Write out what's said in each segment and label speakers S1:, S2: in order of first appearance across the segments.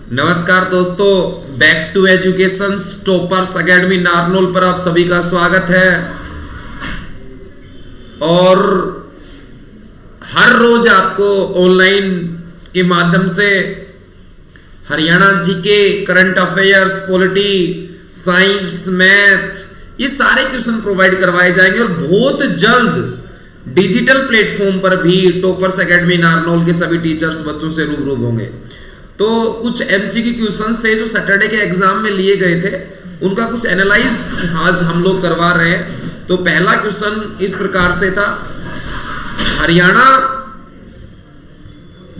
S1: नमस्कार दोस्तों, back to education toppers academy Narnaul पर आप सभी का स्वागत है। और हर रोज आपको ऑनलाइन के माध्यम से Haryana GK, current affairs, polity, science, math, ये सारे क्वेश्चन प्रोवाइड करवाए जाएंगे। और बहुत जल्द डिजिटल प्लेटफॉर्म पर भी टॉपर्स एकेडमी नारनौल के सभी टीचर्स बच्चों से रूबरू होंगे। तो कुछ एमसीक्यू क्वेश्चंस थे जो सैटरडे के एग्जाम में लिए गए थे, उनका कुछ एनालाइज आज हम लोग करवा रहे हैं। तो पहला क्वेश्चन इस प्रकार से था, हरियाणा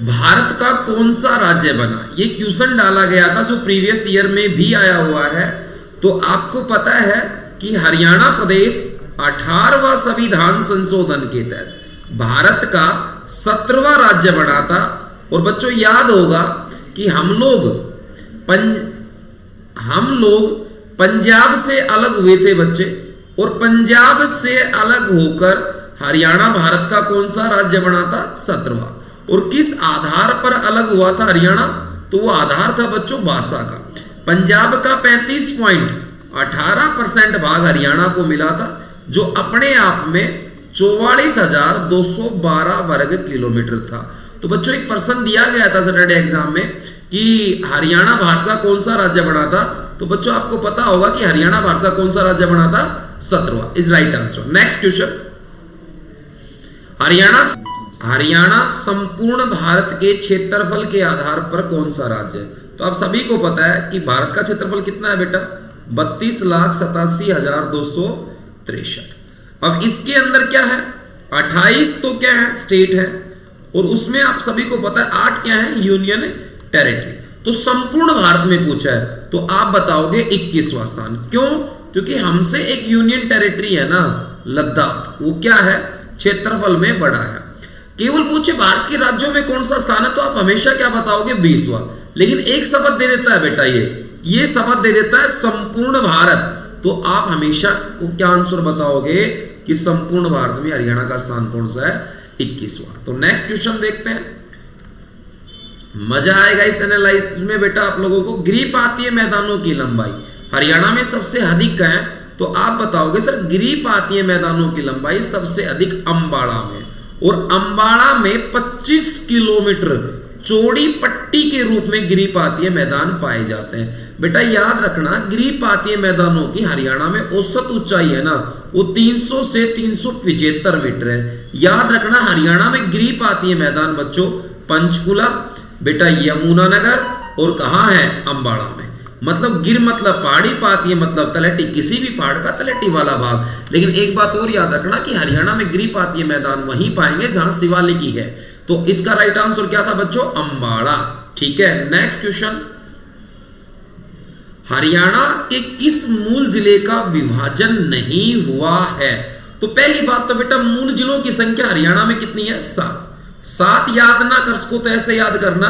S1: भारत का कौन सा राज्य बना? ये क्वेश्चन डाला गया था जो प्रीवियस ईयर में भी आया हुआ है। तो आपको पता है कि हरियाणा प्रदेश 18वां संविधान संशोधन के तहत भारत का 17वां राज्य बना था। और बच्चों याद होगा कि हम लोग पंजाब से अलग हुए थे बच्चे, और पंजाब से अलग होकर हरियाणा भारत का कौन सा राज्य बना था? 17वां। और किस आधार पर अलग हुआ था हरियाणा? तो वो आधार था बच्चों भाषा का। पंजाब का 35.18% भाग हरियाणा को मिला था, जो अपने आप में 44,212 वर्ग किलोमीटर था। तो बच्चों एक प्रश्न दिया गया था सैटरडे एग्जाम में कि हरियाणा भारत का कौन सा राज्य बना था। तो बच्चों आपको पता होगा कि हरियाणा भारत का कौन सा राज्य बना था? 17वां is right answer. Next question, Haryana संपूर्ण भारत के क्षेत्रफल के आधार पर कौन सा राज्य है? तो आप सभी को पता है कि भारत का क्षेत्रफल कितना है बेटा? 32,87,263। अब इसके अंदर क्या है? 28 तो क्या है? स्टेट है। और उसमें आप सभी को पता है 8 क्या है? Union territory. तो संपूर्ण भारत में पूछा है तो आप बताओगे 21वां स्थान। क्यों? क्योंकि हमसे एक यूनियन टेरिटरी है ना, लद्दाख, वो क्या है? क्षेत्रफल में बड़ा है। केवल पूछे भारत के राज्यों में कौन सा स्थान है तो आप हमेशा क्या बताओगे? 20वां। लेकिन एक शब्द दे देता है बेटा, ये शब्द दे देता है संपूर्ण भारत, तो आप हमेशा को क्या आंसर बताओगे कि संपूर्ण भारत में हरियाणा का स्थान कौन सा है? 21वां। तो नेक्स्ट क्वेश्चन देखते हैं, मजा आएगा इस एनालाइज में बेटा आप लोगों को। गिरिपातीय मैदानों की लंबाई हरियाणा में सबसे अधिक है, तो आप बताओगे सर गिरिपातीय मैदानों की लंबाई सबसे अधिक अंबाड़ा में, और अंबाड़ा में 25 किलोमीटर चौड़ी पट्टी के रूप में गिरिपातीय मैदान पाए जाते हैं। बेटा याद रखना, गिरिपातीय मैदानों की हरियाणा में औसत ऊंचाई है ना, वो 300 से 375 मीटर है। याद रखना हरियाणा में गिरिपातीय मैदान बच्चों पंचकुला, बेटा यमुनानगर, और कहां है? अंबाड़ा में। मतलब गिर मतलब पहाड़ी, पातीय मतलब तलहटी, किसी भी पहाड़ का तलहटी वाला भाग। लेकिन एक बात और याद रखना कि हरियाणा में गिरिपातीय मैदान वहीं पाएंगे जहां शिवालिकी है। तो इसका राइट आंसर क्या था बच्चों? अंबाड़ा। ठीक है, नेक्स्ट क्वेश्चन, हरियाणा के किस मूल जिले का विभाजन नहीं हुआ है? तो पहली बात तो बेटा मूल जिलों की संख्या हरियाणा में कितनी है? 7 याद ना कर सको तो ऐसे याद करना,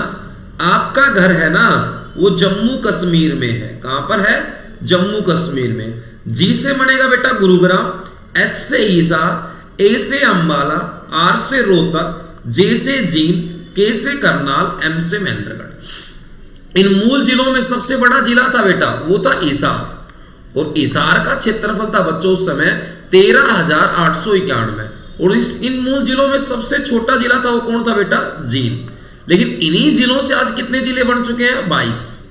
S1: आपका घर है ना वो जम्मू कश्मीर में है। कहां पर है? जम्मू कश्मीर में। जी से बनेगा बेटा गुरुग्राम, एच से हिसार, ए से अंबाला, आर से रोहतक, जे से जींद, के से करनाल, एम से महेंद्रगढ़। इन मूल जिलों में सबसे बड़ा जिला था बेटा वो था हिसार, और हिसार का क्षेत्रफल था बच्चों उस समय 13,891। और इन मूल जिलों में सबसे छोटा जिला था वो कौन था बेटा? जींद। लेकिन इन्हीं जिलों से आज कितने जिले बन चुके हैं? 22।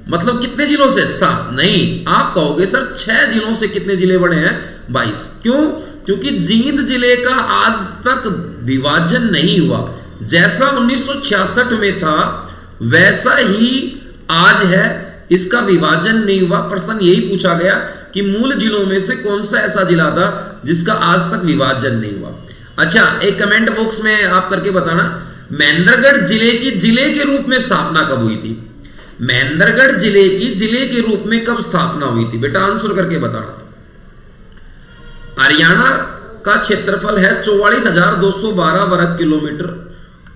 S1: मतलब कितने जिलों से? 7 नहीं, आप कहोगे सर 6 जिलों से कितने जिले बने हैं? 22। क्यों? क्योंकि जींद जिले का आज तक विभाजन नहीं हुआ। जैसा 1966 में था वैसा ही आज है, इसका विभाजन नहीं हुआ। प्रश्न यही पूछा गया कि मूल जिलों में से कौन सा ऐसा जिला था जिसका आज तक विभाजन नहीं हुआ। अच्छा, एक कमेंट बॉक्स में आप करके बताना, महेंद्रगढ़ जिले की जिले के रूप में स्थापना कब हुई थी? महेंद्रगढ़ जिले की जिले के रूप में कब स्थापना हुई थी? बेटा आंसर करके बताना। हरियाणा का क्षेत्रफल है 44,212 वर्ग किलोमीटर,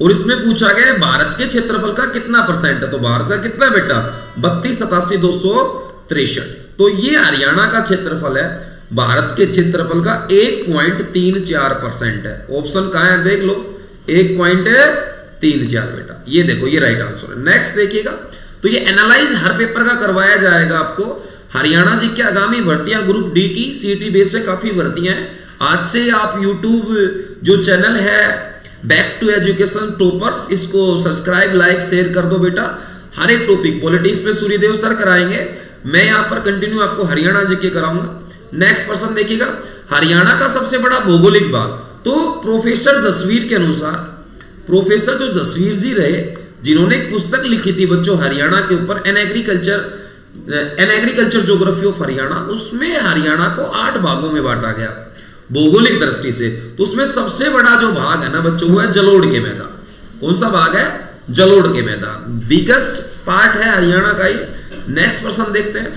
S1: और इसमें पूछा गया है भारत के क्षेत्रफल का कितना परसेंट है? तो भारत का कितना है बेटा? 32,87,263। तो ये हरियाणा का क्षेत्रफल है, भारत के क्षेत्रफल का 1.34% है। ऑप्शन कहां है देख लो, 1.34 बेटा, ये देखो ये राइट आंसर है। नेक्स्ट देखिएगा, तो ये एनालाइज हर पेपर का करवाया जाएगा आपको। हरियाणा जी की आगामी भर्तियां ग्रुप डी की सीईटी बेस पे काफी भर्तियां हैं। आज से आप यूट्यूब जो चैनल है बैक टू एजुकेशन टॉपर्स, इसको सब्सक्राइब लाइक शेयर कर दो बेटा। हर एक टॉपिक पॉलिटिक्स पे सूर्यदेव सर कराएंगे, मैं यहां पर कंटिन्यू आपको हरियाणा जी के कराऊंगा। नेक्स्ट पर्सन देखिएगा, हरियाणा का सबसे बड़ा भौगोलिक भाग। तो प्रोफेसर जसवीर के अनुसार, प्रोफेसर जो जसवीर जी रहे जिन्होंने एक पुस्तक लिखी थी बच्चों हरियाणा के ऊपर, an agriculture geography of Haryana, उसमें हरियाणा को 8 भागों में बांटा गया भौगोलिक दृष्टि से। तो उसमें सबसे बड़ा जो भाग है ना बच्चों वो है जलोढ़ के मैदान। कौन सा भाग है? जलोढ़ के मैदान, बिगेस्ट पार्ट है हरियाणा का ही। नेक्स्ट पर्सन देखते हैं,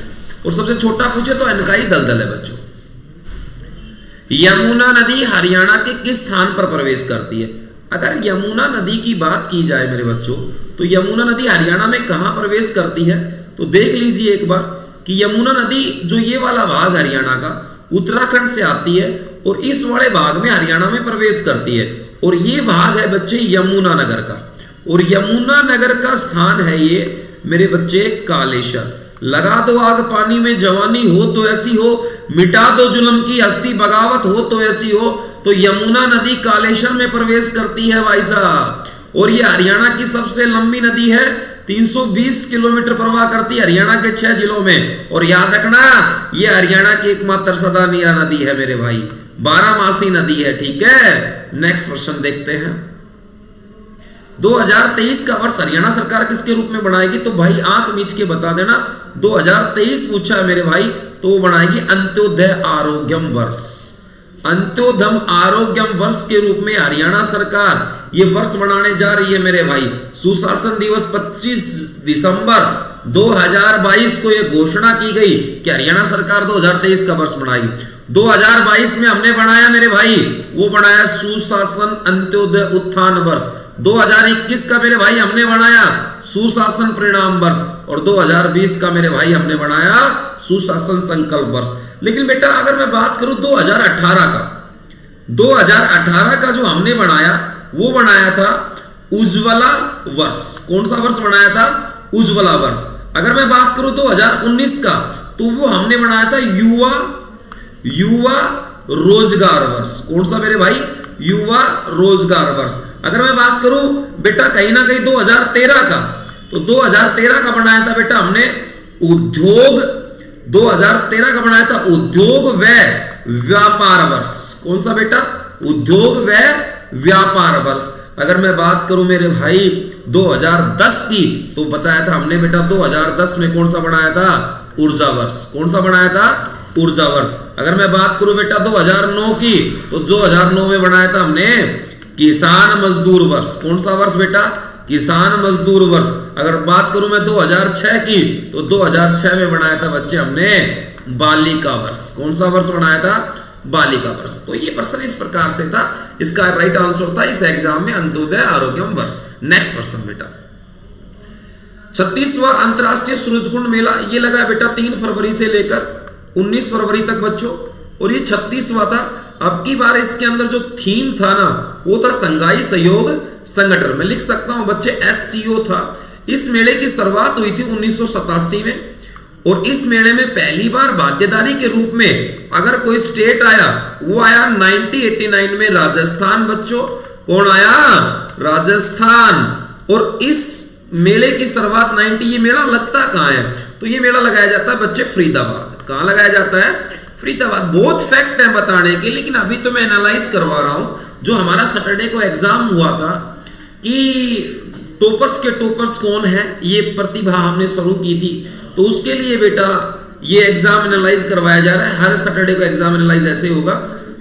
S1: और सबसे छोटा पूछे तो इनका ही दलदल है बच्चों। यमुना नदी हरियाणा के किस स्थान पर प्रवेश करती है? अगर यमुना नदी की बात की जाए मेरे बच्चों, तो यमुना नदी हरियाणा में कहां प्रवेश करती है? तो देख लीजिए एक बार कि यमुना नदी जो ये वाला भाग हरियाणा का उत्तराखंड से आती है और इस वाले भाग में हरियाणा में प्रवेश करती है। और ये भाग है बच्चे यमुना नगर का, और यमुना नगर का स्थान है ये मेरे बच्चे कालेश्वर। लगा दो आग पानी में जवानी हो तो ऐसी हो, मिटा दो जुल्म की हस्ती बगावत हो तो ऐसी हो। तो यमुना नदी कालेश्वर में प्रवेश करती है भाई साहब, और ये हरियाणा की सबसे लंबी नदी है, 320 किलोमीटर प्रवाह करती है हरियाणा के 6 जिलों में। और याद रखना ये हरियाणा की एकमात्र सदा नीरा नदी है मेरे भाई, 12मासी नदी है, ठीक है। नेक्स्ट प्रश्न देखते हैं, 2023 का वर्ष हरियाणा सरकार किसके रूप में बनाएगी? तो भाई आंख मीच के बता देना, 2023 पूछा है मेरे भाई, तो वो बनाएगी अंत्योदय आरोग्यम वर्ष। अंत्योदय आरोग्यम वर्ष के रूप में हरियाणा सरकार ये वर्ष मनाने जा रही है मेरे भाई। सुशासन दिवस 25 दिसंबर 2022 को यह घोषणा की गई कि हरियाणा सरकार 2023 का वर्ष मनाएगी। 2022 में हमने बनाया मेरे भाई, वो बनाया सुशासन अंत्योदय उत्थान वर्ष। 2021 का मेरे भाई हमने बनाया सुशासन परिणाम वर्ष, और 2020 का मेरे भाई हमने बनाया सुशासन संकल्प वर्ष। लेकिन बेटा अगर मैं बात करूं 2018 का, 2018 का जो हमने बनाया वो बनाया था उज्ज्वला वर्ष। कौन सा वर्ष बनाया था? उज्ज्वला वर्ष। अगर मैं बात करूं 2019 का, तो वो हमने बनाया था युवा रोजगार वर्ष। कौन सा मेरे भाई? युवा रोजगार वर्ष। अगर मैं बात करूं बेटा कहीं ना कहीं 2013 का, तो 2013 का बनाया था बेटा हमने उद्योग, 2013 का बनाया था उद्योग व व्यापार वर्ष। कौन सा बेटा? उद्योग व व्यापार वर्ष। अगर मैं बात करूं मेरे भाई 2010 की, तो बताया था हमने बेटा 2010 में कौन सा बनाया था? ऊर्जा वर्ष। कौन सा बनाया था? ऊर्जा वर्ष। अगर मैं बात करूं बेटा 2009 की, तो 2009 में बनाया था हमने किसान मजदूर वर्ष। कौन सा वर्ष बेटा? किसान मजदूर वर्ष। अगर बात करूं मैं 2006 की, तो 2006 में बनाया था बच्चे हमने बालिका वर्ष। कौन सा वर्ष बनाया था? बालिका वर्ष। तो ये प्रश्न इस प्रकार से था, इसका राइट आंसर था इस एग्जाम में अंत्योदय आरोग्यम वर्ष। नेक्स्ट प्रश्न बेटा, 36वां अंतरराष्ट्रीय सूरजकुंड मेला ये लगा है बेटा 3 फरवरी से लेकर 19 फरवरी तक बच्चों, और ये 36वां था। अब की बार इसके अंदर जो थीम था ना वो था संघाई सहयोग संगठन। मैं लिख सकता हूं बच्चे SCO था। इस मेले की शुरुआत हुई थी 1987 में, और इस मेले में पहली बार भागीदारी के रूप में अगर कोई स्टेट आया वो आया 1989 में राजस्थान बच्चों। कौन आया? राजस्थान। और इस मेले की शुरुआत 90, ये मेला लगता कहां है? तो ये मेला लगाया जाता है बच्चे फरीदाबाद। कहां लगाया जाता है? फरीदाबाद। बहुत फैक्ट है बताने के, लेकिन अभी तो मैं एनालाइज करवा रहा हूं। जो हमारा सैटरडे को एग्जाम हुआ था कि टॉपर्स के टॉपर्स कौन है, ये प्रतिभा हमने शुरू की थी, तो उसके लिए बेटा ये एग्जाम एनालाइज करवाया जा रहा है। हर सैटरडे को एग्जाम एनालाइज ऐसे होगा,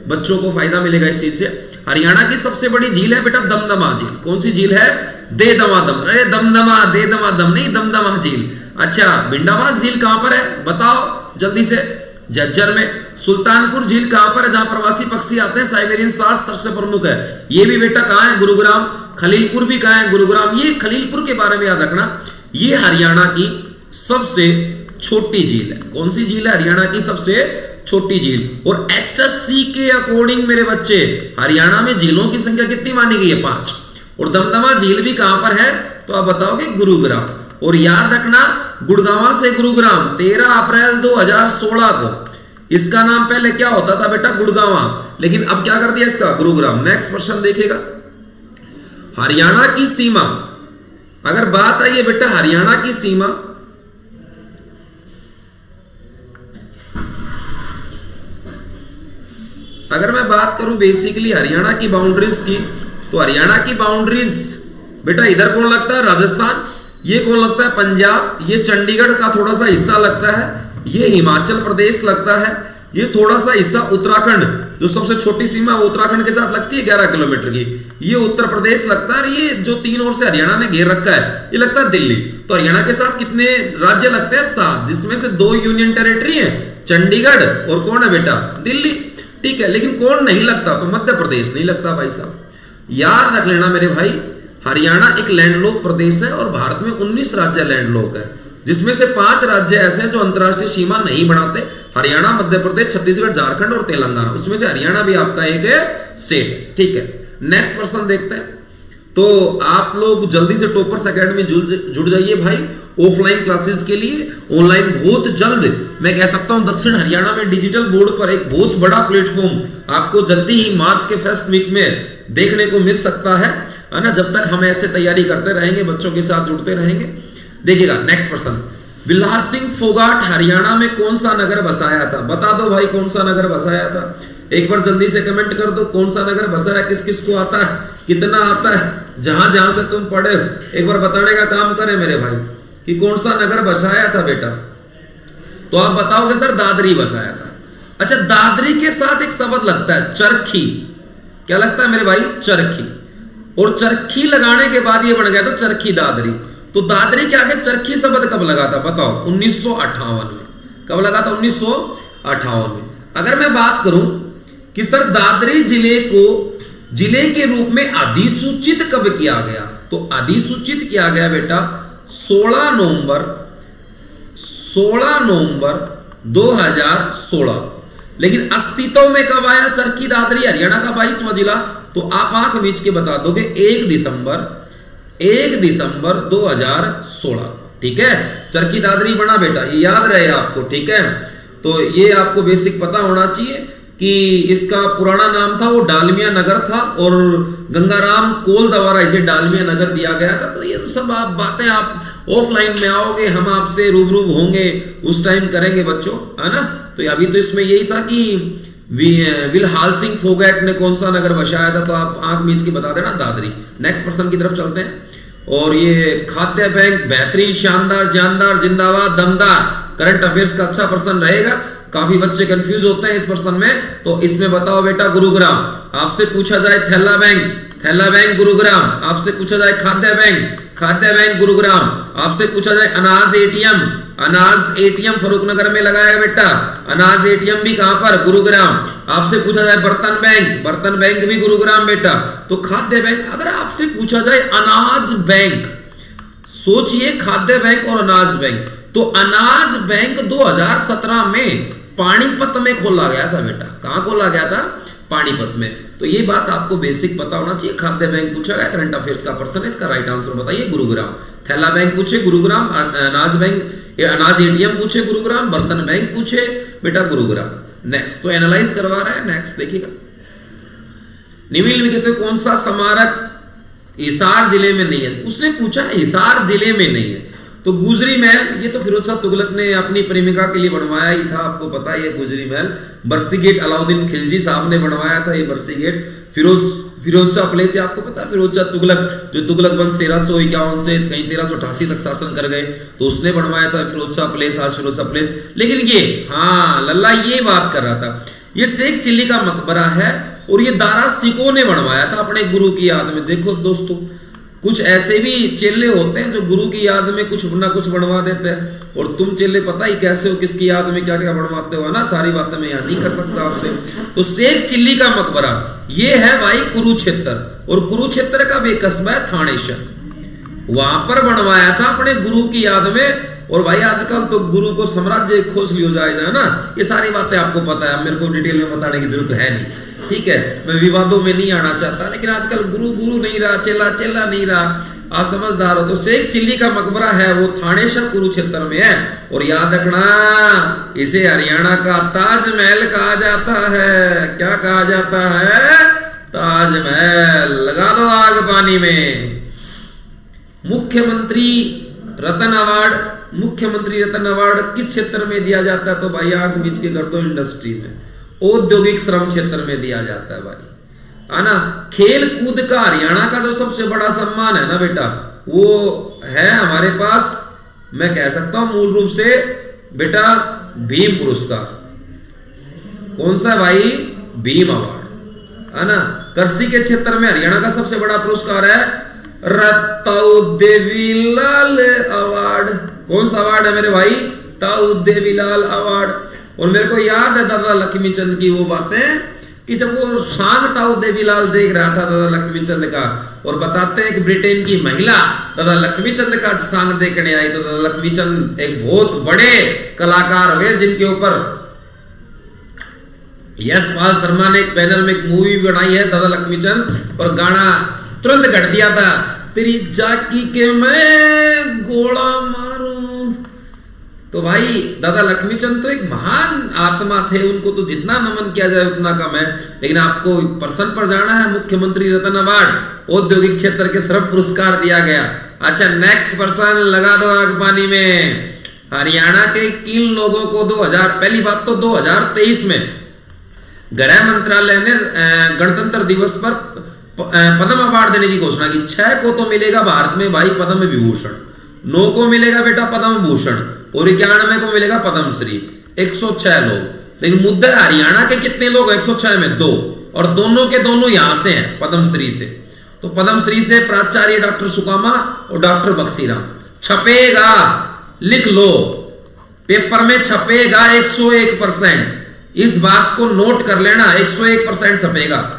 S1: बच्चों को फायदा मिलेगा इस चीज से। हरियाणा की सबसे बड़ी झील है बेटा दमदमा झील। कौन सी झील है? दे दमा दम। अरे दमदमा दे दमा दम नहीं, दमदमा झील। अच्छा, भिंडावास झील कहां पर है बताओ जल्दी से? झज्जर में। सुल्तानपुर झील कहां पर है? जहां प्रवासी पक्षी आते हैं, साइबेरियन सास सबसे प्रमुख है। ये भी बेटा कहां है? गुरुग्राम। खलीलपुर भी कहां है? गुरुग्राम। ये खलीलपुर के बारे में याद रखना, ये हरियाणा की सबसे छोटी झील है। कौन सी झील है? हरियाणा की सबसे छोटी झील। और HSC के अकॉर्डिंग मेरे बच्चे हरियाणा में झीलों की संख्या कितनी मानी गई है? 5। और दमदमा झील भी कहां पर है? तो आप बताओगे गुरुग्राम। और याद रखना गुड़गांव से गुरुग्राम 13 अप्रैल 2016 को इसका नाम पहले क्या होता था बेटा, गुड़गांव, लेकिन अब क्या कर दिया इसका, गुरुग्राम। नेक्स्ट प्रश्न देखिएगा, हरियाणा की सीमा, अगर बात आई है बेटा हरियाणा की सीमा, अगर मैं बात करूं बेसिकली हरियाणा की बाउंड्रीज की, तो हरियाणा की बाउंड्रीज बेटा इधर कौन लगता है, राजस्थान, ये कौन लगता है, पंजाब, ये चंडीगढ़ का थोड़ा सा हिस्सा लगता है, ये हिमाचल प्रदेश लगता है, ये थोड़ा सा हिस्सा उत्तराखंड, जो सबसे छोटी सीमा वो उत्तराखंड के साथ लगती है 11 किलोमीटर की, ये उत्तर प्रदेश लगता है, ये जो तीन ओर से हरियाणा ने घेर रखा है ये लगता है दिल्ली। तो हरियाणा के साथ कितने राज्य लगते हैं, 7, जिसमें से 2 यूनियन टेरिटरी है, चंडीगढ़ और कौन है बेटा, दिल्ली। ठीक है, लेकिन कौन नहीं लगता, तो मध्य प्रदेश नहीं लगता भाई साहब। याद रख लेना मेरे भाई, हरियाणा एक लैंडलॉक प्रदेश है और भारत में 19 राज्य लैंडलॉक है, जिसमें से 5 राज्य ऐसे हैं जो अंतरराष्ट्रीय सीमा नहीं बनाते, हरियाणा, मध्य प्रदेश, छत्तीसगढ़, झारखंड और तेलंगाना, उसमें से हरियाणा भी आपका एक स्टेट है। ठीक है, नेक्स्ट प्रश्न देखते हैं। तो आप लोग जल्दी से टॉपर्स एकेडमी जुड़ जाइए भाई, ऑफलाइन क्लासेस के लिए, ऑनलाइन बहुत जल्द, मैं कह सकता हूं दक्षिण हरियाणा में डिजिटल बोर्ड पर एक बहुत बड़ा प्लेटफॉर्म आपको जल्दी ही मार्च के फर्स्ट वीक में देखने को मिल सकता है ना। जब तक हम ऐसे तैयारी करते रहेंगे, बच्चों के साथ जुड़ते रहेंगे। देखिएगा नेक्स्ट प्रश्न, बिल्हार सिंह फोगाट हरियाणा में कौन सा नगर बसाया था, बता दो भाई कौन सा नगर बसाया था, एक बार जल्दी से कमेंट कर दो, कौन सा नगर बसाया, किस किस को आता है, कितना आता है, जहां जहां से तुम पढ़े एक बार बताने का काम करें मेरे भाई कि कौन सा नगर बसाया था बेटा। तो आप बताओगे सर दादरी बसाया था। अच्छा, दादरी के साथ एक शब्द लगता है चरखी, क्या लगता है मेरे भाई, चरखी, और चरखी लगाने के बाद ये बन गया था चरखी दादरी। तो दादरी के आगे चरखी शब्द कब लगा था बताओ, 1958 में। कब लगा था, 1958 में। अगर मैं बात करूं कि सर दादरी जिले को जिले के रूप में अधिसूचित कब किया गया, तो अधिसूचित किया गया बेटा 16 नवंबर 2016। लेकिन अस्तित्व में कब आया चरखी दादरी, हरियाणा का 22वां जिला, तो आप आंख बीच के बता दोगे 1 दिसंबर 2016। ठीक है, चरखी दादरी बना बेटा, ये याद रहे आपको। ठीक है, तो ये आपको बेसिक पता होना चाहिए कि इसका पुराना नाम था वो डालमिया नगर था, और गंगाराम कोल द्वारा इसे डालमिया नगर दिया गया था। तो ये तो सब आप बातें आप ऑफलाइन में आओगे, हम आपसे रूबरू होंगे, उस टाइम करेंगे बच्चों, है ना। तो अभी तो इसमें यही था कि विल्हार सिंह फोगाट ने कौन सा नगर बसाया था, तो आप आंख मीच के बता देना दादरी। नेक्स्ट प्रश्न की तरफ चलते हैं, और ये खाद्य बैंक बेहतरीन, शानदार, जानदार, जिंदाबाद, दमदार, करंट अफेयर्स का अच्छा प्रश्न रहेगा। काफी बच्चे कंफ्यूज होते हैं इस प्रश्न में, तो इसमें बताओ बेटा गुरुग्राम, आपसे पूछा जाए थैला बैंक गुरुग्राम, आपसे पूछा जाए खाद्य बैंक गुरुग्राम, आपसे पूछा जाए अनाज एटीएम फरूखनगर में लगाया बेटा, अनाज एटीएम भी कहां पर, गुरुग्राम। आपसे पूछा जाए बर्तन बैंक भी गुरुग्राम बेटा। तो खाद्य बैंक, अगर आपसे पूछा जाए अनाज बैंक, सोचिए खाद्य बैंक और अनाज बैंक, तो अनाज बैंक 2017 में पानीपत में खोला गया था बेटा। कहां खोला गया था, पानीपत में। तो ये बात आपको बेसिक पता होना चाहिए। खाद्य बैंक पूछा गया, करंट अफेयर्स का प्रश्न है, इसका राइट आंसर बताइए गुरुग्राम। थैला बैंक पूछे गुरुग्राम, अनाज एटीएम पूछे गुरुग्राम, बर्तन बैंक पूछे बेटा गुरुग्राम। नेक्स्ट तो एनालाइज करवा रहा है, नेक्स्ट देखिएगा। निम्नलिखित में कौन सा स्मारक हिसार जिले में नहीं है, उसने पूछा हिसार जिले में नहीं है। तो गुजरी महल, ये तो फिरोज शाह तुगलक ने अपनी प्रेमिका के लिए बनवाया ही था, आपको पता है ये गुजरी महल। बरसी गेट अलाउद्दीन खिलजी साहब ने बनवाया था ये बरसी गेट। फिरोज शाह प्लेस, आपको पता है फिरोज शाह तुगलक, जो तुगलक वंश 1351 से कहीं 1388 तक शासन कर गए, तो उसने बनवाया था फिरोज शाह प्लेस, आज फिरोज शाह प्लेस। लेकिन ये, हाँ लल्ला ये बात कर रहा था, ये शेख चिल्ली का मकबरा है, और ये दारा सिको ने बनवाया था अपने गुरु की याद में। देखो दोस्तों, कुछ ऐसे भी चेले होते हैं जो गुरु की याद में कुछ ना कुछ बनवा देते हैं, और तुम चेले पता ही कैसे हो किसकी याद में क्या क्या बनवाते हो ना, सारी बातें मैं यहाँ नहीं कर सकता आपसे। तो शेख चिल्ली का मकबरा ये है भाई कुरुक्षेत्र, और कुरुक्षेत्र का भी कस्बा है थानेश्वर, वहां पर बनवाया था अपने गुरु की याद में। और भाई आजकल तो गुरु को साम्राज्य खोज लियो जाए ना, ये सारी बातें आपको पता है, मेरे को डिटेल में बताने की जरूरत है नहीं। ठीक है, मैं विवादों में नहीं आना चाहता, लेकिन आजकल गुरु गुरु नहीं रहा, चेला चेला नहीं रहा, आप समझदार हो। तो शेख चिल्ली का मकबरा है वो थानेसर कुरुक्षेत्र में है, और याद रखना इसे हरियाणा का ताजमहल कहा जाता है। क्या कहा जाता है? ताजमहल। लगा दो आग पानी में। मुख्यमंत्री रतन अवार्ड किस क्षेत्र में दिया जाता है? तो भाई आंख बीच के कर दो, इंडस्ट्री में, औद्योगिक श्रम क्षेत्र में दिया जाता है भाई, है ना। खेल कूद का हरियाणा का जो सबसे बड़ा सम्मान है ना बेटा, वो है हमारे पास, मैं कह सकता हूं मूल रूप से बेटा भीम पुरस्कार। कौन सा भाई? भीम अवार्ड, है ना। कृषि के क्षेत्र में हरियाणा का सबसे बड़ा पुरस्कार है ताऊ देवीलाल अवार्ड। कौन सा अवार्ड है मेरे भाई? ताऊ देवीलाल अवार्ड। और मेरे को याद है दादा लक्ष्मीचंद की वो बातें कि जब वो शान ताऊ देवीलाल देख रहा था दादा लक्ष्मीचंद का, और बताते हैं कि ब्रिटेन की महिला दादा लक्ष्मीचंद का सांग देखने आई, तो दादा लक्ष्मीचंद एक बहुत बड़े कलाकार हुए जिनके ऊपर यशपाल शर्मा ने एक बैनर में एक मूवी बनाई है दादा लक्ष्मीचंद, और गाना तुरंत घट दिया था, तेरी जाकी के मैं गोला मारूं। तो भाई दादा लक्ष्मीचंद तो एक महान आत्मा थे, उनको तो जितना नमन किया जाए उतना कम है। लेकिन आपको पर्सन पर जाना है, मुख्यमंत्री रतन अवार्ड, औद्योगिक क्षेत्र के सर्व पुरस्कार दिया गया। अच्छा, नेक्स्ट पर्सन, लगा दो आग पानी में। हरियाणा के किन लोगों को 2000, पहली बात तो 2023 में गृह मंत्रालय ने गणतंत्र दिवस पर पद्म अवार्ड देने की घोषणा की। 6 को तो मिलेगा भारत में भाई पद्म विभूषण, 9 को मिलेगा बेटा पद्म भूषण, और 91 को मिलेगा पद्मश्री। 106 लोग। लेकिन मुद्दा हरियाणा के कितने लोग? 106 में 2, और दोनों के दोनों यहां से हैं पद्मश्री से। तो पद्मश्री से प्राचार्य डॉक्टर सुकामा और डॉक्टर बक्सीराम। छपेगा, लिख लो, पेपर में छपेगा 101%। इस बात को नोट कर लेना, 101% छपेगा।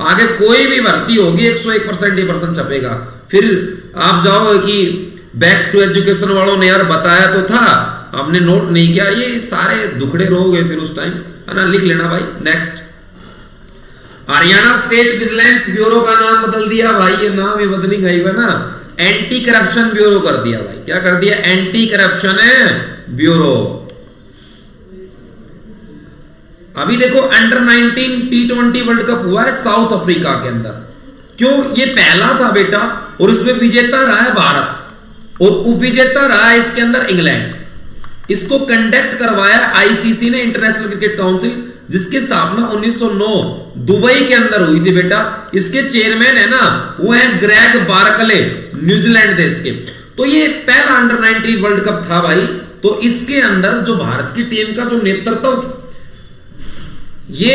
S1: आगे कोई भी भर्ती होगी 101% ही पर्सन छपेगा। फिर आप जाओ कि बैक टू एजुकेशन वालों ने यार बताया तो था, हमने नोट नहीं किया, ये सारे दुखड़े रहोगे फिर उस टाइम, है ना। लिख लेना भाई। Next, Haryana state vigilance bureau का नाम बदल दिया भाई, ये नाम ही बदली गई है ना, एंटी करप्शन ब्यूरो कर दिया भाई। क्या कर दिया? Anti corruption bureau. अभी देखो अंडर 19 T20 वर्ल्ड कप हुआ है साउथ अफ्रीका के अंदर। क्यों? ये पहला था बेटा, और इसमें विजेता रहा है भारत, और उपविजेता रहा है इसके अंदर इंग्लैंड। इसको कंडक्ट करवाया आईसीसी ने, इंटरनेशनल क्रिकेट काउंसिल, जिसकी स्थापना 1909 दुबई के अंदर हुई थी बेटा। इसके चेयरमैन है ना, वो है ग्रेग बार्कले, न्यूजीलैंड देश के। तो ये पहला अंडर 19 वर्ल्ड कप था भाई। तो इसके अंदर जो भारत की टीम का जो नेतृत्व, ये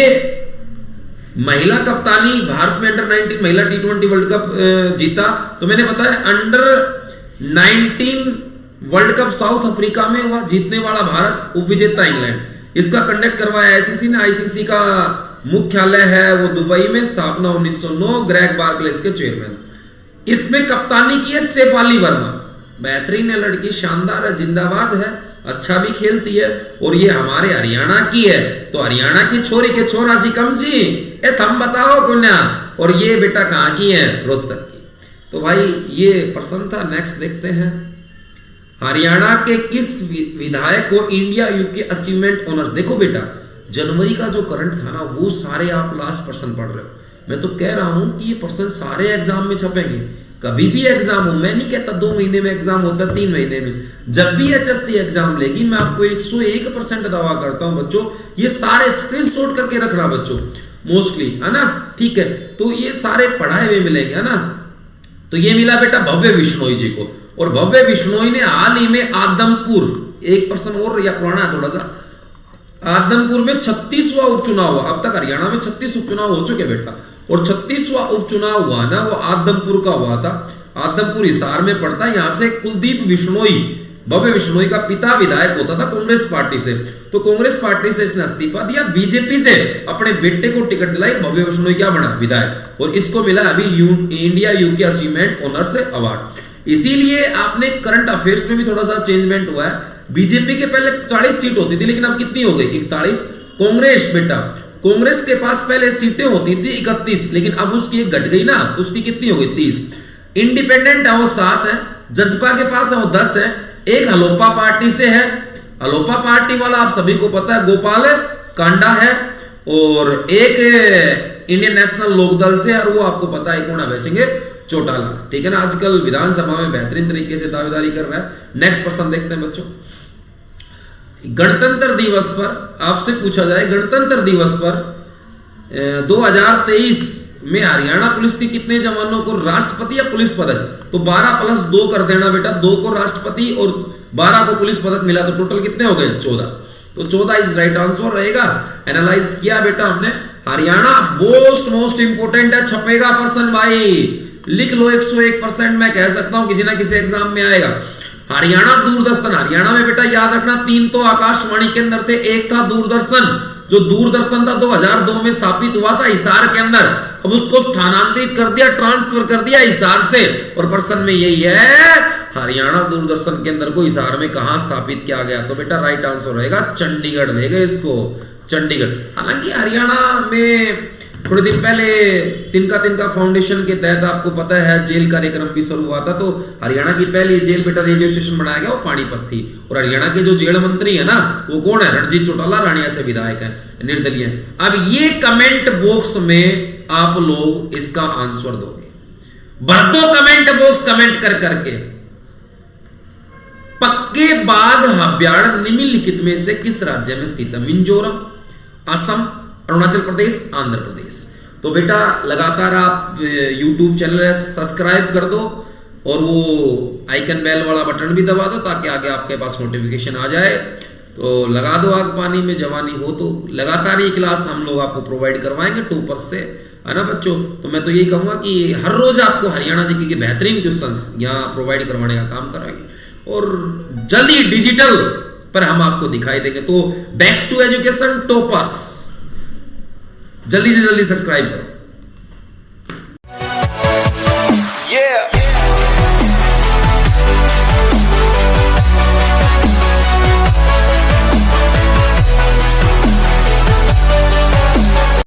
S1: महिला कप्तानी, भारत में अंडर 19 महिला T20 वर्ल्ड कप जीता। तो मैंने बताया under 19 world cup south Africa में हुआ, जीतने वाला भारत, उपविजेता इंग्लैंड। इसका कंडक्ट करवाया आईसीसी ने। आईसीसी का मुख्यालय है वो दुबई में, स्थापना 1909, ग्रेग बार्कले इसके चेयरमैन। इसमें कप्तानी की है शेफाली वर्मा, बेहतरीन है लड़की, शानदार है, जिंदाबाद है, अच्छा भी खेलती है, और ये हमारे हरियाणा की है। तो हरियाणा की छोरी के छोरा सी कम सी ए थम बताओ कुन्या, और ये बेटा कहां की है? रोहतक की। तो भाई ये प्रश्न था। नेक्स्ट देखते हैं, हरियाणा के किस विधायक को इंडिया यूके अचीवमेंट ऑनर्स। देखो बेटा, जनवरी का जो करंट था ना, वो सारे आप लास्ट पर्सन पढ़ रहे हो। मैं तो कह रहा हूं कि ये पर्सन सारे एग्जाम में छपेंगे। कभी भी एग्जाम हो, मैं नहीं कहता 2 महीने में एग्जाम होता, 3 महीने में, जब भी एचएससी एग्जाम लेगी, मैं आपको 101% दावा करता हूं बच्चों, ये सारे स्क्रीनशॉट करके रखना बच्चों, मोस्टली, है ना। ठीक है, तो ये सारे पढ़ाए हुए मिलेंगे, है ना। तो ये मिला बेटा भव्य बिश्नोई जी को, और भव्य बिश्नोई ने हाल ही में आदमपुर, 1% और या पुराना है थोड़ा सा, आदमपुर में 36वां उपचुनाव हुआ। अब तक हरियाणा में 36 उपचुनाव हो चुके बेटा, और 36वां उपचुनाव हुआ ना, वो आदमपुर का हुआ था। आदमपुर हिसार में पड़ता है। यहां से कुलदीप बिश्नोई, भव्य बिश्नोई का पिता विधायक होता था कांग्रेस पार्टी से। तो कांग्रेस पार्टी से इसने इस्तीफा दिया, बीजेपी से अपने बेटे को टिकट दिलाई, भव्य बिश्नोई क्या बना? विधायक। और इसको मिला अभी India UK achievement honours award. इसीलिए आपने करंट अफेयर्स में भी थोड़ा सा चेंजमेंट हुआ है। बीजेपी के पहले 40 सीट होती थी, लेकिन अब कितनी हो गई? 41। कांग्रेस बेटा कांग्रेस के पास पहले सीटें होती थी 31, लेकिन अब उसकी एक घट गई ना, तो उसकी कितनी हो गई 30। इंडिपेंडेंट है वो 7 है, जसपा के पास है वो 10 है, एक हलोपा पार्टी से है, हलोपा पार्टी वाला आप सभी को पता है गोपाल कांडा है, और एक इंडियन नेशनल लोकदल से, और वो आपको पता है कौन है, अभय सिंह चौटाला, ठीक है ना, आजकल विधानसभा में बेहतरीन तरीके से दावेदारी कर रहा है। नेक्स्ट पर्सन देखते हैं बच्चों। गणतंत्र दिवस पर आपसे पूछा जाए, गणतंत्र दिवस पर 2023 में हरियाणा पुलिस के कितने जवानों को राष्ट्रपति या पुलिस पदक, तो 12+2 कर देना बेटा, 2 को राष्ट्रपति और 12 को पुलिस पदक मिला, तो टोटल कितने हो गए 14, तो 14 इज राइट आंसर रहेगा। एनालाइज किया बेटा हमने, हरियाणा मोस्ट इंपोर्टेंट है, छपेगा पर्सन भाई, लिख लो 101%, मैं कह सकता हूं किसी ना किसी एग्जाम में आएगा। हरियाणा दूरदर्शन, हरियाणा में बेटा याद रखना 3 तो आकाशवाणी केंद्र थे, एक था दूरदर्शन, जो दूरदर्शन था 2002 में स्थापित हुआ था हिसार के अंदर, अब उसको स्थानांतरित कर दिया, ट्रांसफर कर दिया हिसार से, और प्रश्न में यही है हरियाणा दूरदर्शन केंद्र को हिसार में कहां स्थापित किया गया, तो बेटा राइट आंसर रहेगा चंडीगढ़ देगा इसको, चंडीगढ़। हालांकि हरियाणा में थोड़े दिन पहले तिनका फाउंडेशन के तहत आपको पता है जेल कार्यक्रम भी शुरू हुआ था, तो हरियाणा की पहली जेल बेटा रेडियो स्टेशन बनाया गया वो पानीपत थी, और हरियाणा के जो जेल मंत्री है ना वो कौन है, रणजीत चौटाला, रानिया से विधायक है, निर्दलीय। अब ये कमेंट बॉक्स में आप लोग इसका आंसर दोगे, भर दो कमेंट बॉक्स कमेंट कर करके। पक्के बाद अभ्यारण्य निम्नलिखित में से किस राज्य में स्थित है, मिजोरम, असम, अरुणाचल प्रदेश, आंध्र प्रदेश। तो बेटा लगातार आप YouTube चैनल सब्सक्राइब कर दो, और वो आइकन बेल वाला बटन भी दबा दो, ताकि आगे आपके पास नोटिफिकेशन आ जाए। तो लगा दो आग पानी में जवानी हो, तो लगातार ये क्लास हम लोग आपको प्रोवाइड करवाएंगे टॉपर से, है ना बच्चों। तो मैं तो यही कहूंगा कि हर रोज आपको हरियाणा जीके के बेहतरीन क्वेश्चंस यहाँ प्रोवाइड करवाने का काम कराएंगे, और जल्दी डिजिटल पर हम आपको दिखाई देंगे। तो बैक टू एजुकेशन टॉपर्स, जल्दी से जल्दी सब्सक्राइब करो।